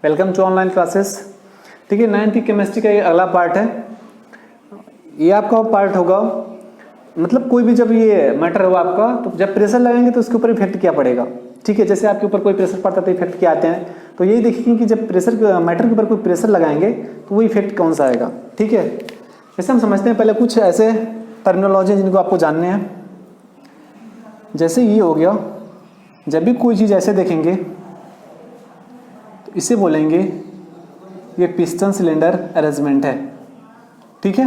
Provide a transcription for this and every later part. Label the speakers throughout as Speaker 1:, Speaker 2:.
Speaker 1: Welcome to online classes. ठीक है, 9th की केमिस्ट्री का ये अगला पार्ट है। ये आपका पार्ट होगा, मतलब कोई भी जब ये मैटर होगा आपका, तो जब प्रेशर लगाएंगे तो उसके ऊपर इफेक्ट क्या पड़ेगा। ठीक है, जैसे आपके ऊपर कोई प्रेशर पड़ता है तो इफेक्ट क्या आते हैं, तो यही देखिए कि जब प्रेशर मैटर के ऊपर कोई प्रेशर लगाएंगे तो वो इफेक्ट कौन सा आएगा। ठीक है, जैसे हम समझते हैं पहले कुछ ऐसे टर्मिनोलॉजी जिनको आपको जानने हैं। जैसे ये हो गया, जब भी कोई चीज़ ऐसे देखेंगे तो इसे बोलेंगे ये पिस्टन सिलेंडर अरेंजमेंट है। ठीक है,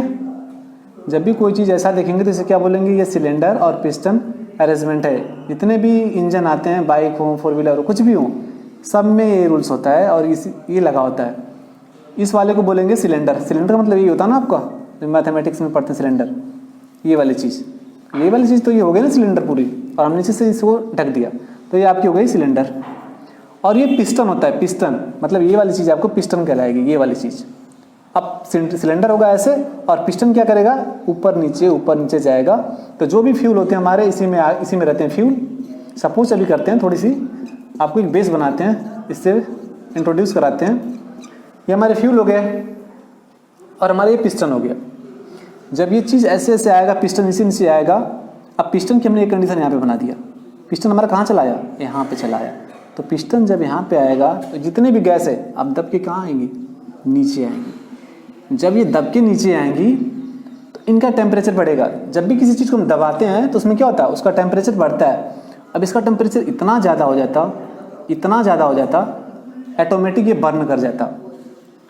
Speaker 1: जब भी कोई चीज़ ऐसा देखेंगे तो इसे क्या बोलेंगे, ये सिलेंडर और पिस्टन अरेंजमेंट है। जितने भी इंजन आते हैं, बाइक हो, 4 व्हीलर हो, कुछ भी हो, सब में ये रूल्स होता है और ये लगा होता है। इस वाले को बोलेंगे सिलेंडर। सिलेंडर मतलब ये होता है ना आपका, मैथमेटिक्स में पढ़ते हैं सिलेंडर, ये वाली चीज़ तो ये हो गई ना सिलेंडर पूरी, और हमने नीचे से इसको ढक दिया तो ये आपकी हो गई सिलेंडर। और ये पिस्टन होता है, पिस्टन मतलब ये वाली चीज़ आपको पिस्टन कहलाएगी, ये वाली चीज़। अब सिलेंडर होगा ऐसे और पिस्टन क्या करेगा, ऊपर नीचे जाएगा। तो जो भी फ्यूल होते हैं हमारे इसी में रहते हैं फ्यूल। सपोज अभी करते हैं थोड़ी सी आपको एक बेस बनाते हैं, इससे इंट्रोड्यूस कराते हैं। ये हमारे फ्यूल हो गए और हमारे ये पिस्टन हो गया। जब ये चीज़ ऐसे ऐसे आएगा, पिस्टन नीचे आएगा। अब पिस्टन की हमने एक कंडीशन यहाँ पे बना दिया, पिस्टन हमारा कहाँ चलाया, यहाँ पे चलाया। तो पिस्टन जब यहाँ पे आएगा तो जितने भी गैस है अब दब के कहाँ आएंगी, नीचे आएंगी। जब ये दब के नीचे आएंगी तो इनका टेम्परेचर बढ़ेगा। जब भी किसी चीज़ को हम दबाते हैं तो उसमें क्या होता है, उसका टेम्परेचर बढ़ता है। अब इसका टेम्परेचर इतना ज़्यादा हो जाता ऑटोमेटिक ये बर्न कर जाता।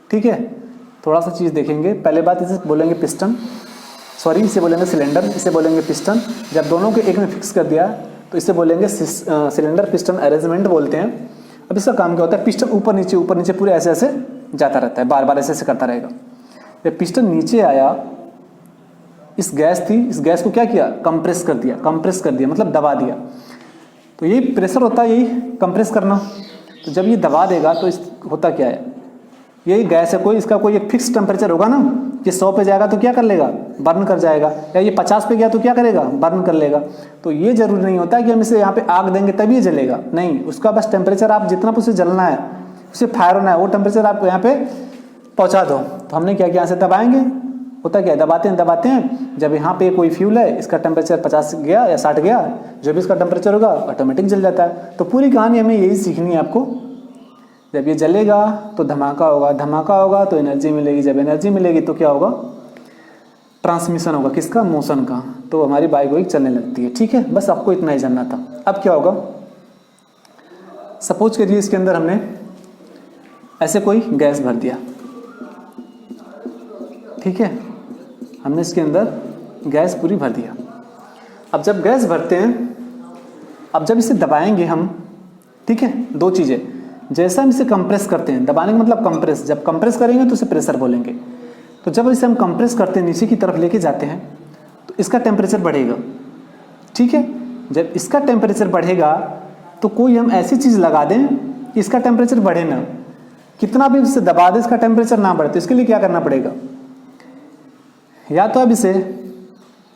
Speaker 1: ठीक है, थोड़ा सा चीज़ देखेंगे। पहले बात इसे बोलेंगे पिस्टन, इसे बोलेंगे सिलेंडर, इसे बोलेंगे पिस्टन। जब दोनों को एक में फिक्स कर दिया तो इसे बोलेंगे सिलेंडर पिस्टन अरेंजमेंट बोलते हैं। अब इसका काम क्या होता है, पिस्टन ऊपर नीचे पूरे ऐसे ऐसे जाता रहता है, बार बार ऐसे ऐसे करता रहेगा। जब पिस्टन नीचे आया, इस गैस को क्या किया, कंप्रेस कर दिया मतलब दबा दिया। तो यही प्रेशर होता है, यही कंप्रेस करना। तो जब ये दबा देगा तो होता क्या है, यही गैस है कोई, इसका कोई एक फिक्स टेम्परेचर होगा ना, कि 100 पे जाएगा तो क्या कर लेगा, बर्न कर जाएगा। या ये 50 पे गया तो क्या करेगा, बर्न कर लेगा। तो ये जरूरी नहीं होता कि हम इसे यहाँ पे आग देंगे तभी ये जलेगा, नहीं। उसका बस टेम्परेचर आप जितना उसे जलना है, उसे फायर होना है, वो टेम्परेचर आप यहाँ पे पहुँचा दो। तो हमने क्या किया, यहाँ से दबाएंगे, होता क्या है, दबाते हैं। जब यहाँ पे कोई फ्यूल है, इसका टेम्परेचर 50 गया या 60 गया, जो भी इसका टेम्परेचर होगा ऑटोमेटिक जल जाता है। तो पूरी कहानी हमें यही सीखनी है आपको। जब ये जलेगा तो धमाका होगा तो एनर्जी मिलेगी। जब एनर्जी मिलेगी तो क्या होगा, ट्रांसमिशन होगा, किसका, मोशन का। तो हमारी बाइक चलने लगती है। ठीक है, बस आपको इतना ही जानना था। अब क्या होगा, सपोज करिए इसके अंदर हमने ऐसे कोई गैस भर दिया। ठीक है, हमने इसके अंदर गैस पूरी भर दिया। अब जब गैस भरते हैं, अब जब इसे दबाएंगे हम, ठीक है, दो चीज़ें, जैसा हम इसे कंप्रेस करते हैं, दबाने का मतलब कंप्रेस, जब कंप्रेस करेंगे तो इसे प्रेशर बोलेंगे। तो जब इसे हम कंप्रेस करते हैं, नीचे की तरफ लेके जाते हैं, तो इसका टेम्परेचर बढ़ेगा। ठीक है, जब इसका टेम्परेचर बढ़ेगा तो कोई हम ऐसी चीज़ लगा दें कि इसका टेम्परेचर बढ़े ना। कितना भी इसे दबा दे, इसका टेम्परेचर ना बढ़े, तो इसके लिए क्या करना पड़ेगा, या तो अब इसे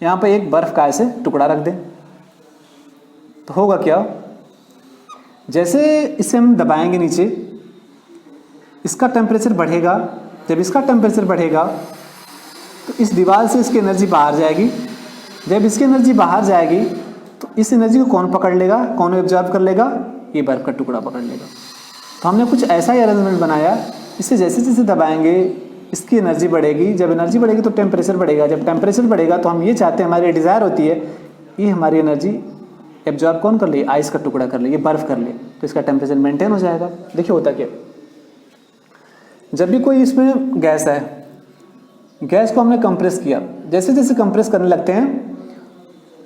Speaker 1: यहाँ पर एक बर्फ़ का ऐसे टुकड़ा रख दें, तो होगा क्या, जैसे इसे हम दबाएंगे नीचे, इसका टेम्परेचर बढ़ेगा। जब इसका टेम्परेचर बढ़ेगा तो इस दीवार से इसकी एनर्जी बाहर जाएगी। जब इसकी एनर्जी बाहर जाएगी तो इस एनर्जी को कौन पकड़ लेगा, कौन एब्जॉर्ब कर लेगा, ये बर्फ़ का टुकड़ा पकड़ लेगा। तो हमने कुछ ऐसा ही अरेंजमेंट बनाया, इसे जैसे जैसे दबाएंगे इसकी एनर्जी बढ़ेगी। जब एनर्जी बढ़ेगी तो टेम्परेचर बढ़ेगा। जब टेम्परेचर बढ़ेगा तो हम ये चाहते हैं, हमारी डिज़ायर होती है, ये हमारी एनर्जी एब्जॉर्ब कौन कर ले, आइस का टुकड़ा कर ले, ये बर्फ़ कर ले, तो इसका टेम्परेचर मेंटेन हो जाएगा। देखिए होता क्या, जब भी कोई इसमें गैस है, गैस को हमने कंप्रेस किया, जैसे जैसे कंप्रेस करने लगते हैं,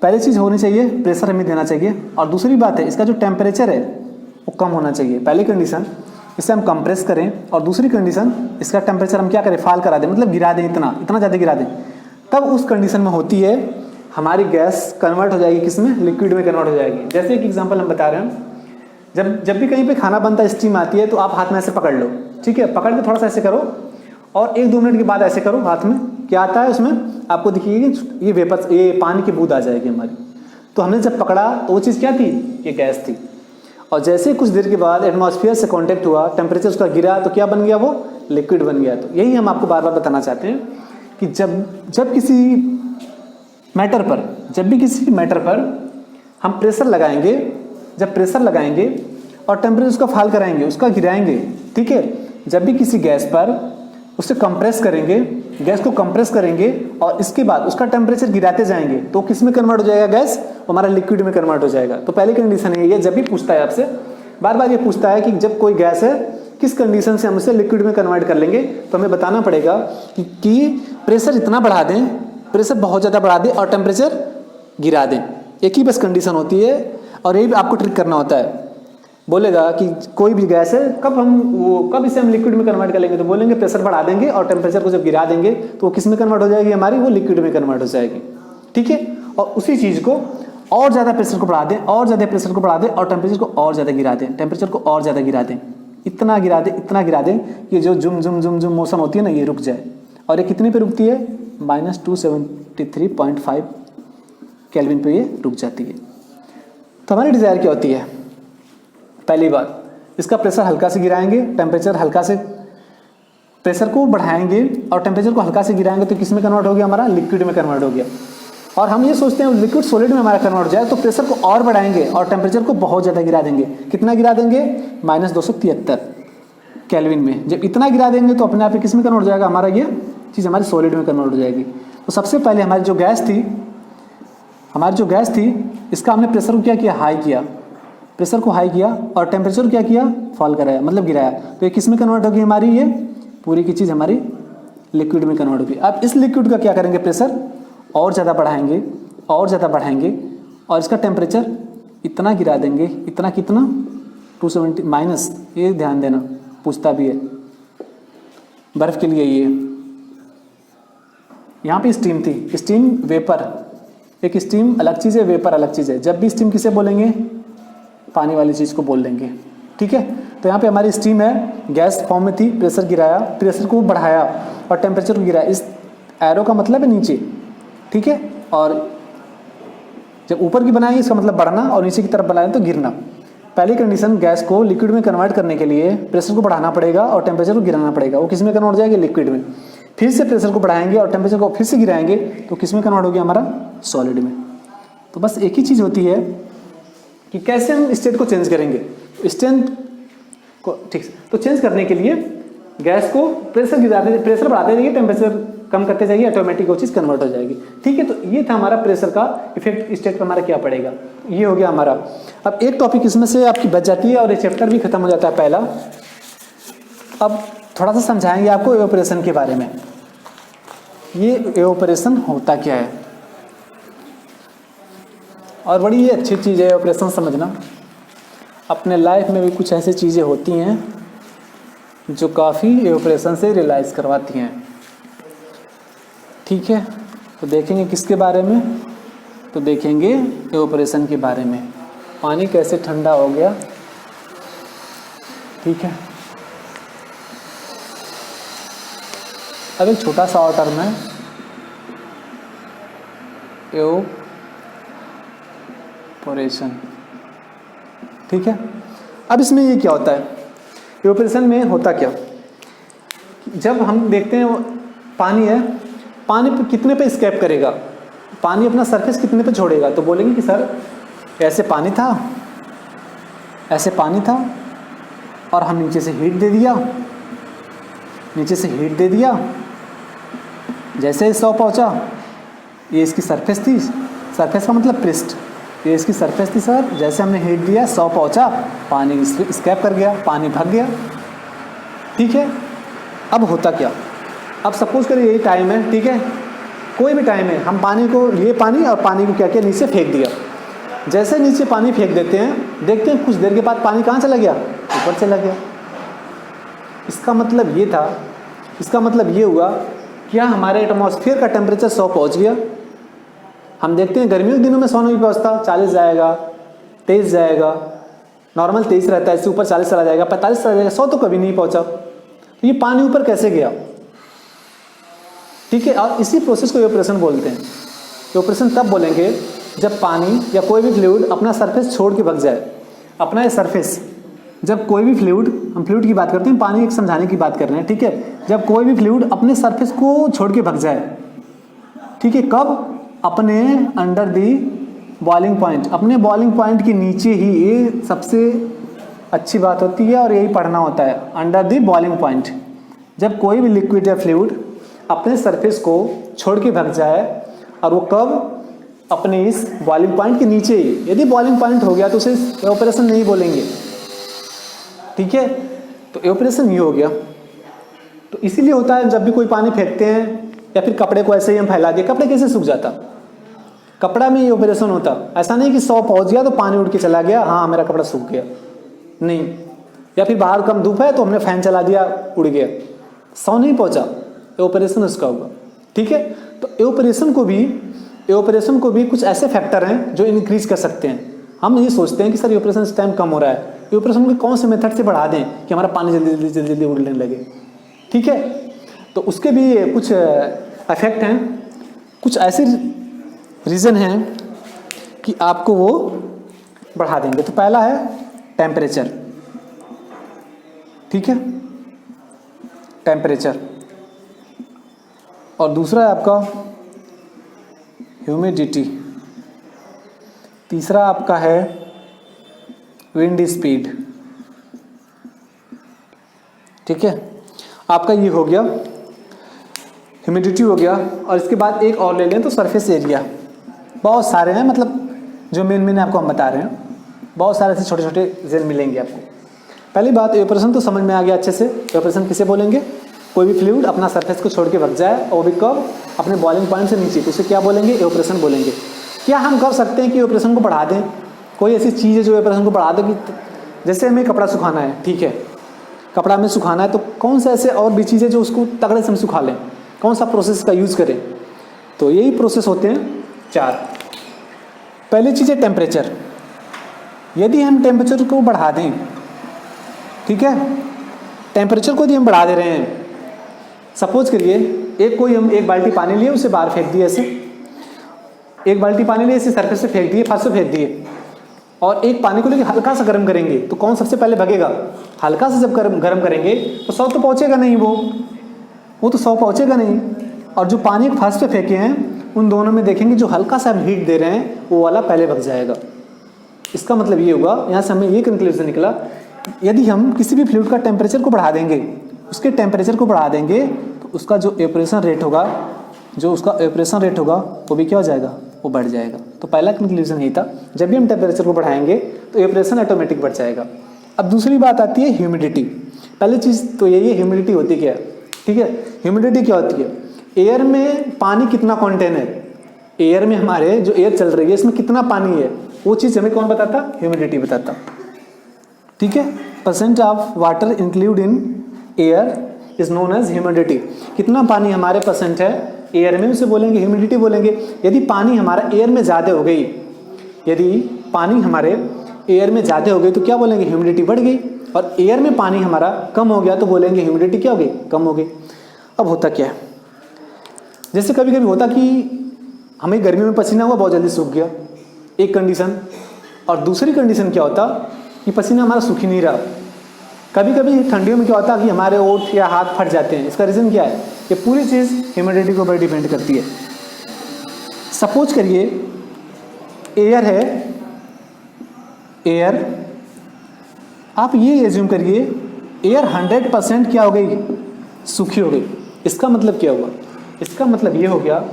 Speaker 1: पहली चीज़ होनी चाहिए, प्रेशर हमें देना चाहिए। और दूसरी बात है, इसका जो टेम्परेचर है वो कम होना चाहिए। पहली कंडीशन, इसे हम कंप्रेस करें, और दूसरी कंडीशन, इसका टेम्परेचर हम क्या करें, फाल करा दें, मतलब गिरा दें, इतना ज़्यादा गिरा दें। तब उस कंडीशन में होती है हमारी गैस कन्वर्ट हो जाएगी, किसमें, लिक्विड में कन्वर्ट हो जाएगी। जैसे एक एग्जांपल हम बता रहे हैं, जब भी कहीं पे खाना बनता है, स्टीम आती है, तो आप हाथ में ऐसे पकड़ लो। ठीक है, पकड़ के थोड़ा सा ऐसे करो और 1-2 मिनट के बाद ऐसे करो हाथ में, क्या आता है उसमें आपको दिखिएगी, ये वेपर, ये पानी की बूंद आ जाएगी हमारी। तो हमने जब पकड़ा तो वो चीज़ क्या थी, ये गैस थी। और जैसे ही कुछ देर के बाद एटमॉस्फेयर से कांटेक्ट हुआ, टेम्परेचर उसका गिरा, तो क्या बन गया, वो लिक्विड बन गया। तो यही हम आपको बार बार बताना चाहते हैं कि जब किसी मैटर पर हम प्रेशर लगाएंगे, जब प्रेशर लगाएंगे और टेम्परेचर उसका फाल कराएंगे, उसका गिराएंगे, ठीक है, जब भी किसी गैस पर उसे कंप्रेस करेंगे, गैस को कंप्रेस करेंगे और इसके बाद उसका टेम्परेचर गिराते जाएंगे, तो किस में कन्वर्ट हो जाएगा, गैस, हमारा लिक्विड में कन्वर्ट हो जाएगा। तो पहली कंडीशन है ये, जब भी पूछता है आपसे, बार बार ये पूछता है कि जब कोई गैस है किस कंडीशन से हम उसे लिक्विड में कन्वर्ट कर लेंगे, तो हमें बताना पड़ेगा कि प्रेशर इतना बढ़ा दें, प्रेशर बहुत ज़्यादा बढ़ा दें और टेम्परेचर गिरा दें। एक ही बस कंडीशन होती है और यही आपको ट्रिक करना होता है। बोलेगा कि कोई भी गैस है, कब इसे हम लिक्विड में कन्वर्ट कर लेंगे, तो बोलेंगे प्रेशर बढ़ा देंगे और टेम्परेचर को जब गिरा देंगे तो वो किस में कन्वर्ट हो जाएगी हमारी, वो लिक्विड में कन्वर्ट हो जाएगी, ठीक है। और उसी चीज़ को और ज़्यादा प्रेशर को बढ़ा दें, और ज़्यादा प्रेशर को बढ़ा दें और टेम्परेचर को और ज़्यादा गिरा दें, टेम्परेचर को और ज़्यादा गिरा दें, इतना गिरा दें कि जो जुम मोशन होती है ना, ये रुक जाए। और ये कितने पे रुकती है, -273.5 केल्विन पे ये रुक जाती है। तो हमारी डिज़ायर क्या होती है, पहली बात, इसका प्रेशर हल्का से गिराएंगे, टेम्परेचर हल्का से, प्रेशर को बढ़ाएंगे और टेम्परेचर को हल्का से गिराएंगे, तो किस में कन्वर्ट हो गया, हमारा लिक्विड में कन्वर्ट हो गया। और हम ये सोचते हैं लिक्विड सॉलिड में हमारा कन्वर्ट हो जाए, तो प्रेशर को और बढ़ाएंगे और टेम्परेचर को बहुत ज़्यादा गिरा देंगे। कितना गिरा देंगे, -273 केल्विन में। जब इतना गिरा देंगे तो अपने आप ही किस में कन्वर्ट हो जाएगा, हमारा ये चीज़ हमारी सॉलिड में कन्वर्ट हो जाएगी। तो सबसे पहले हमारी जो गैस थी, इसका हमने प्रेशर को क्या किया, हाई किया, प्रेशर को हाई किया और टेम्परेचर क्या किया, फॉल कराया, मतलब गिराया। तो ये किस में कन्वर्ट होगी हमारी, ये पूरी की चीज़ हमारी लिक्विड में कन्वर्ट होगी। अब इस लिक्विड का क्या करेंगे, प्रेशर और ज़्यादा बढ़ाएंगे और इसका टेम्परेचर इतना गिरा देंगे, इतना कितना, 270 माइनस, ये ध्यान देना, पूछता भी है बर्फ़ के लिए। ये यहाँ पे स्टीम थी, स्टीम वेपर, एक स्टीम अलग चीज़ है, वेपर अलग चीज़ है। जब भी स्टीम किसे बोलेंगे, पानी वाली चीज़ को बोल देंगे, ठीक है। तो यहाँ पे हमारी स्टीम है, गैस फॉर्म में थी, प्रेशर गिराया, प्रेशर को बढ़ाया और टेम्परेचर को गिराया। इस एरो का मतलब है नीचे, ठीक है। और जब ऊपर की बनाएंगे इसका मतलब बढ़ना और नीचे की तरफ बनाए तो गिरना। पहली कंडीशन, गैस को लिक्विड में कन्वर्ट करने के लिए प्रेशर को बढ़ाना पड़ेगा और टेम्परेचर को गिराना पड़ेगा। वो किस में कन्वर्ट हो जाएगी, लिक्विड में। फिर से प्रेशर को बढ़ाएंगे और टेम्परेचर को फिर से गिराएंगे तो किस में कन्वर्ट हो गया, हमारा सॉलिड में। तो बस एक ही चीज़ होती है कि कैसे हम स्टेट को चेंज करेंगे, स्टेट को, ठीक। तो चेंज करने के लिए गैस को प्रेशर बढ़ाते जाइए, टेम्परेचर कम करते जाइए, ऑटोमेटिक वो चीज़ कन्वर्ट हो जाएगी, ठीक है। तो ये था हमारा प्रेशर का इफेक्ट स्टेट पर हमारा क्या पड़ेगा, ये हो गया हमारा। अब एक टॉपिक इसमें से आपकी बच जाती है और ये चैप्टर भी खत्म हो जाता है पहला। अब थोड़ा सा समझाएंगे आपको इवेपोरेशन के बारे में। ये इवेपोरेशन होता क्या है, और बड़ी ये अच्छी चीज़ है इवेपोरेशन समझना। अपने लाइफ में भी कुछ ऐसी चीज़ें होती हैं जो काफ़ी इवेपोरेशन से रियलाइज़ करवाती हैं, ठीक है। तो देखेंगे किसके बारे में, तो देखेंगे इवेपोरेशन के बारे में। पानी कैसे ठंडा हो गया, ठीक है। अब एक छोटा सा और टर्म है इवेपोरेशन, ठीक है। अब इसमें ये क्या होता है, इवेपोरेशन में होता क्या, जब हम देखते हैं पानी है, पानी पे कितने पे स्केप करेगा, पानी अपना सरफेस कितने पे छोड़ेगा, तो बोलेंगे कि सर ऐसे पानी था और हम नीचे से हीट दे दिया, जैसे 100 पहुंचा, ये इसकी सरफेस थी, सरफेस का मतलब पृष्ठ, ये इसकी सरफेस थी सर, जैसे हमने हीट दिया 100 पहुंचा, पानी स्केप कर गया, पानी भाग गया, ठीक है। अब होता क्या, अब सपोज करिए यही टाइम है, ठीक है, कोई भी टाइम है, हम पानी को लिए, पानी को क्या किया, नीचे फेंक दिया। जैसे नीचे पानी फेंक देते हैं, देखते हैं कुछ देर के बाद पानी कहाँ चला गया, ऊपर चला गया। इसका मतलब ये था, इसका मतलब ये हुआ क्या हमारे एटमॉस्फेयर का टेम्परेचर 100 पहुँच गया। हम देखते हैं गर्मियों के दिनों में 100 नहीं पहुँचता, 40 जाएगा, 23 जाएगा, नॉर्मल 23 रहता है, इससे ऊपर 40 चला जाएगा, 45 चला जाएगा, 100 तो कभी नहीं पहुँचा। तो ये पानी ऊपर कैसे गया, ठीक है। और इसी प्रोसेस को इवेपोरेशन बोलते हैं। इवेपोरेशन तब बोलेंगे जब पानी या कोई भी फ्लूइड अपना सरफेस छोड़ के भाग जाए। अपना ये सरफेस, जब कोई भी फ्लूइड, हम फ्लूइड की बात करते हैं, पानी एक समझाने की बात कर रहे हैं, ठीक है। जब कोई भी फ्लूइड अपने सरफेस को छोड़ के भाग जाए, ठीक है, कब? अपने अंडर दी बॉइलिंग पॉइंट, अपने बॉइलिंग पॉइंट के नीचे ही, ये सबसे अच्छी बात होती है और यही पढ़ना होता है, अंडर दी बॉइलिंग पॉइंट। जब कोई भी लिक्विड या फ्लूइड अपने सरफेस को छोड़ के भाग जाए, और वो कब? अपने इस बॉइलिंग पॉइंट के नीचे ही। यदि बॉइलिंग पॉइंट हो गया तो उसे एवापोरेशन नहीं बोलेंगे, ठीक है। तो एवापोरेशन ये हो गया। तो इसीलिए होता है जब भी कोई पानी फेंकते हैं या फिर कपड़े को ऐसे ही हम फैला दिए, कपड़े कैसे सूख जाता? कपड़ा में एवापोरेशन होता। ऐसा नहीं कि 100 पहुंच गया तो पानी उड़ के चला गया, हाँ मेरा कपड़ा सूख गया, नहीं। या फिर बाहर कम धूप है तो हमने फैन चला दिया, उड़ गया, 100 नहीं पहुंचा, एवापोरेशन उसका होगा, ठीक है। तो एवापोरेशन को भी कुछ ऐसे फैक्टर हैं जो इंक्रीज कर सकते हैं। हम ये सोचते हैं कि सर एवापोरेशन इस टाइम कम हो रहा है, एवापोरेशन को कौन से मेथड से बढ़ा दें कि हमारा पानी जल्दी जल्दी जल्दी उड़ने लगे, ठीक है। तो उसके भी कुछ इफेक्ट हैं, कुछ ऐसे रीज़न हैं कि आपको वो बढ़ा देंगे। तो पहला है टेम्परेचर, ठीक है, टेम्परेचर। और दूसरा है आपका ह्यूमिडिटी। तीसरा आपका है विंड स्पीड, ठीक है। आपका ये हो गया, ह्यूमिडिटी हो गया। और इसके बाद एक और ले लें तो सरफेस एरिया। बहुत सारे हैं, मतलब जो मेन आपको हम बता रहे हैं, बहुत सारे ऐसे छोटे छोटे रीजन मिलेंगे आपको। पहली बात, एवापोरेशन तो समझ में आ गया अच्छे से। एवापोरेशन किसे बोलेंगे? कोई भी फ्लूइड अपना सरफेस को छोड़ के भाग जाए, और वो भी कब? अपने बॉइलिंग पॉइंट से नीचे, तो उसे क्या बोलेंगे? एवापोरेशन बोलेंगे। क्या हम कर सकते हैं कि एवापोरेशन को बढ़ा दें? कोई ऐसी चीज़ है जो एवापोरेशन को बढ़ा दे? कि जैसे हमें कपड़ा सुखाना है, ठीक है, कपड़ा हमें सुखाना है, तो कौन सा ऐसे और भी चीज़ें जो उसको तगड़े से हम सुखा लें? कौन सा प्रोसेस का यूज़ करें? तो यही प्रोसेस होते हैं 4। पहली चीज़ है टेम्परेचर। यदि हम टेम्परेचर को बढ़ा दें, ठीक है, टेम्परेचर को यदि हम बढ़ा दे रहे हैं, सपोज करिए हम एक बाल्टी पानी लिए, उसे बाहर फेंक दिए, ऐसे एक बाल्टी पानी लिए, इसे सरफेस से फेंक दिए, फर्स्ट से फेंक दिए, और एक पानी को लेकर हल्का सा गर्म करेंगे, तो कौन सबसे पहले भगेगा? हल्का सा जब गर्म करेंगे तो 100 तो पहुँचेगा नहीं, वो तो 100 पहुँचेगा नहीं। और जो पानी फर्स्ट पे फेंके हैं, उन दोनों में देखेंगे जो हल्का सा हीट दे रहे हैं, वो वाला पहले भग जाएगा। इसका मतलब ये होगा, यहाँ से हमें ये कंक्लूजन निकला, यदि हम किसी भी फ्लूइड का टेम्परेचर को बढ़ा देंगे, उसके टेम्परेचर को बढ़ा देंगे, तो उसका जो एवापोरेशन रेट होगा, वो भी क्या हो जाएगा? वो बढ़ जाएगा। तो पहला कंक्लूजन यही था, जब भी हम टेम्परेचर को बढ़ाएंगे तो एवापोरेशन ऑटोमेटिक बढ़ जाएगा। अब दूसरी बात आती है ह्यूमिडिटी। पहली चीज़ तो यही है, ह्यूमिडिटी होती क्या है, ठीक है। ह्यूमिडिटी क्या होती है? एयर में पानी कितना कंटेन है, एयर में हमारे जो एयर चल रही है इसमें कितना पानी है, वो चीज़ हमें कौन बताता? ह्यूमिडिटी बताता, ठीक है। Percent of water include in air is known as humidity. कितना पानी हमारे परसेंट है एयर में, उसे बोलेंगे ह्यूमिडिटी बोलेंगे। यदि पानी हमारा एयर में ज़्यादा हो गई, तो क्या बोलेंगे? ह्यूमिडिटी बढ़ गई। और एयर में पानी हमारा कम हो गया तो बोलेंगे ह्यूमिडिटी क्या हो गई? कम हो गई। अब होता क्या है, जैसे कभी कभी होता कि हमें गर्मी में पसीना हुआ, बहुत जल्दी सूख गया, एक कंडीशन। और दूसरी कंडीशन क्या होता कि पसीना हमारा सूख ही नहीं रहा। कभी कभी ठंडियों में क्या होता कि हमारे ओठ या हाथ फट जाते हैं। इसका रीज़न क्या है? ये पूरी चीज़ ह्यूमिडिटी के ऊपर डिपेंड करती है। सपोज करिए एयर है, एयर, आप ये एज्यूम करिए एयर 100% क्या हो गई? सूखी हो गई। इसका मतलब क्या हुआ? इसका मतलब ये हो गया,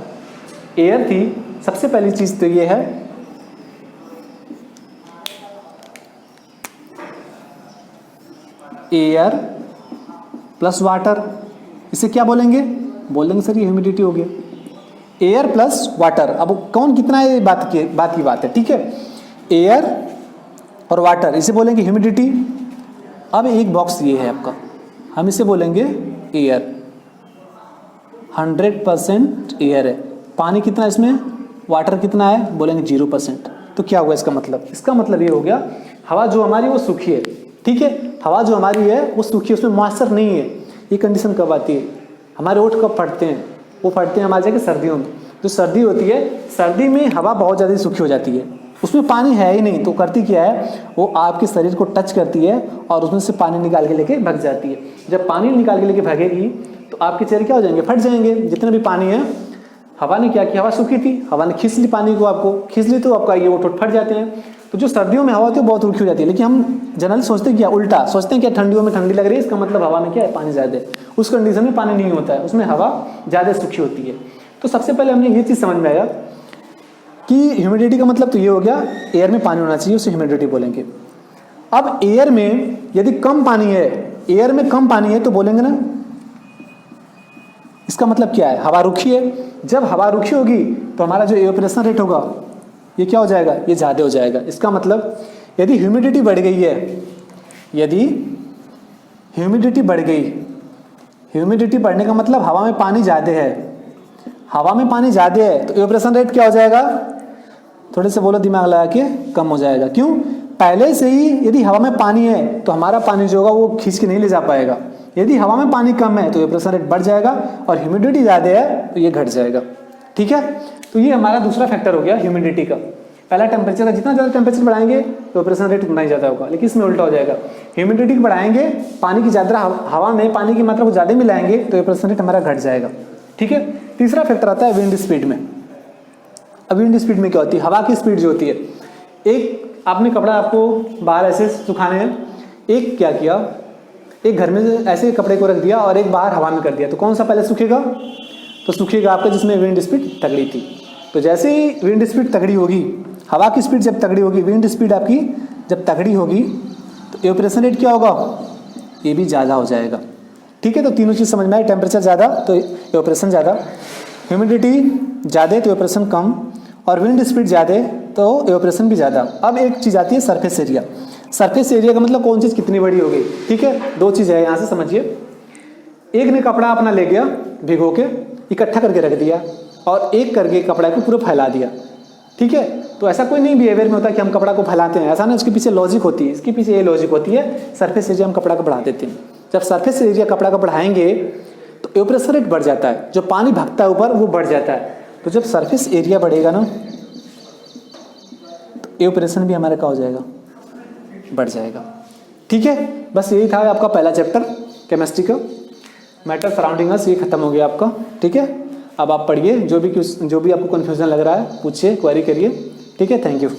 Speaker 1: एयर थी, सबसे पहली चीज़ तो ये है एयर प्लस वाटर, इसे क्या बोलेंगे? बोलेंगे सर ये ह्यूमिडिटी हो गया, एयर प्लस वाटर। अब कौन कितना है, बात की बात है, ठीक है। एयर और वाटर, इसे बोलेंगे ह्यूमिडिटी। अब एक बॉक्स ये है आपका, हम इसे बोलेंगे एयर। 100% एयर है, पानी कितना इसमें, वाटर कितना है, बोलेंगे 0%। तो क्या हुआ इसका मतलब? इसका मतलब ये हो गया हवा जो हमारी वो सूखी है, ठीक है। हवा जो हमारी है वो सूखी है, उसमें मॉइस्चर नहीं है। ये कंडीशन कब आती है? हमारे ओठ कब फटते हैं? वो फटते हैं हमारे जगह सर्दियों में। जो सर्दी होती है, सर्दी में हवा बहुत ज़्यादा सूखी हो जाती है, उसमें पानी है ही नहीं, तो करती क्या है, वो आपके शरीर को टच करती है और उसमें से पानी निकाल के लेके भग जाती है। जब पानी निकाल के लेके भगेगी तो आपके चेहरे क्या हो जाएंगे, फट जाएंगे। जितने भी पानी है, हवा ने क्या किया, हवा सूखी थी, हवा ने खींच ली पानी को, आपको खींच ली तो आपका ये वो फट जाते हैं। तो जो सर्दियों में हवा होती है बहुत रुखी हो जाती है, लेकिन हम जनरली सोचते हैं क्या, उल्टा सोचते हैं क्या, ठंडियों में ठंडी लग रही है, इसका मतलब हवा में क्या है, पानी ज़्यादा है। उस कंडीशन में पानी नहीं होता है, उसमें हवा ज़्यादा सूखी होती है। तो सबसे पहले हमने ये चीज़ समझ में आया कि ह्यूमिडिटी का मतलब तो ये हो गया, एयर में पानी होना चाहिए, उसे ह्यूमिडिटी बोलेंगे। अब एयर में यदि कम पानी है, एयर में कम पानी है तो बोलेंगे ना, इसका मतलब क्या है, हवा रुखी है। जब हवा रुखी होगी तो हमारा जो एवापोरेशन रेट होगा ये क्या हो जाएगा, ये ज़्यादा हो जाएगा। इसका मतलब यदि ह्यूमिडिटी बढ़ गई है, यदि ह्यूमिडिटी बढ़ गई, ह्यूमिडिटी बढ़ने का मतलब हवा में पानी ज़्यादा है, हवा में पानी ज़्यादा है तो एवापोरेशन रेट क्या हो जाएगा, थोड़े से बोलो दिमाग लगा के, कम हो जाएगा। क्यों, पहले से ही यदि हवा में पानी है तो हमारा पानी जो होगा वो खींच के नहीं ले जा पाएगा। यदि हवा में पानी कम है तो एवापोरेशन रेट बढ़ जाएगा, और ह्यूमिडिटी ज़्यादा है तो ये घट जाएगा। ठीक है, तो ये हमारा दूसरा फैक्टर हो गया ह्यूमिडिटी का। पहला टेम्परेचर का, जितना ज़्यादा टेम्परेचर बढ़ाएंगे तो एवापोरेशन रेट उतना ही ज़्यादा होगा, लेकिन इसमें उल्टा हो जाएगा। ह्यूमिडिटी बढ़ाएंगे, पानी की ज़्यादा, हवा में पानी की मात्रा को ज़्यादा मिलाएंगे तो एवापोरेशन रेट हमारा घट जाएगा। ठीक है, तीसरा फैक्टर आता है विंड स्पीड में। अब विंड स्पीड में क्या होती है, हवा की स्पीड जो होती है, एक आपने कपड़ा आपको बाहर ऐसे सुखाने हैं, एक क्या किया, एक घर में ऐसे कपड़े को रख दिया और एक बाहर हवा में कर दिया, तो कौन सा पहले सूखेगा, तो सूखेगा आपका जिसमें विंड स्पीड तगड़ी थी। तो जैसे ही विंड स्पीड तगड़ी होगी, हवा की स्पीड जब तगड़ी होगी, विंड स्पीड आपकी जब तगड़ी होगी तो एवापोरेशन रेट क्या होगा, ये भी ज़्यादा हो जाएगा। ठीक है, तो तीनों चीज़ समझ में आई, टेम्परेचर ज़्यादा तो एवापोरेशन ज़्यादा, ह्यूमिडिटी ज़्यादा तो एवापोरेशन कम, और विंड स्पीड ज़्यादा तो एवापोरेशन भी ज़्यादा। अब एक चीज़ आती है सरफेस एरिया। सरफेस एरिया का मतलब कौन चीज़ कितनी बड़ी हो गई। ठीक है, दो चीज़ है यहाँ से समझिए, एक ने कपड़ा अपना ले गया भिगो के इकट्ठा करके रख दिया, और एक करके कपड़ा को पूरा फैला दिया। ठीक है, तो ऐसा कोई नहीं बिहेवियर में होता कि हम कपड़ा को फैलाते हैं, ऐसा नहीं, उसके पीछे लॉजिक होती है। इसके पीछे ये लॉजिक होती है, सरफेस एरिया हम कपड़ा को बढ़ा देते हैं। जब सरफेस एरिया कपड़ा को बढ़ाएंगे तो एवापोरेशन रेट बढ़ जाता है, जो पानी भगता है ऊपर वो बढ़ जाता है। तो जब सरफेस एरिया बढ़ेगा ना तो एवापोरेशन भी हमारा क्या हो जाएगा, बढ़ जाएगा। ठीक है, बस यही था आपका पहला चैप्टर केमिस्ट्री का, मैटर सराउंडिंग अस, ये खत्म हो गया आपका। ठीक है, अब आप पढ़िए, जो भी आपको कन्फ्यूजन लग रहा है पूछिए, क्वेरी करिए। ठीक है, थैंक यू।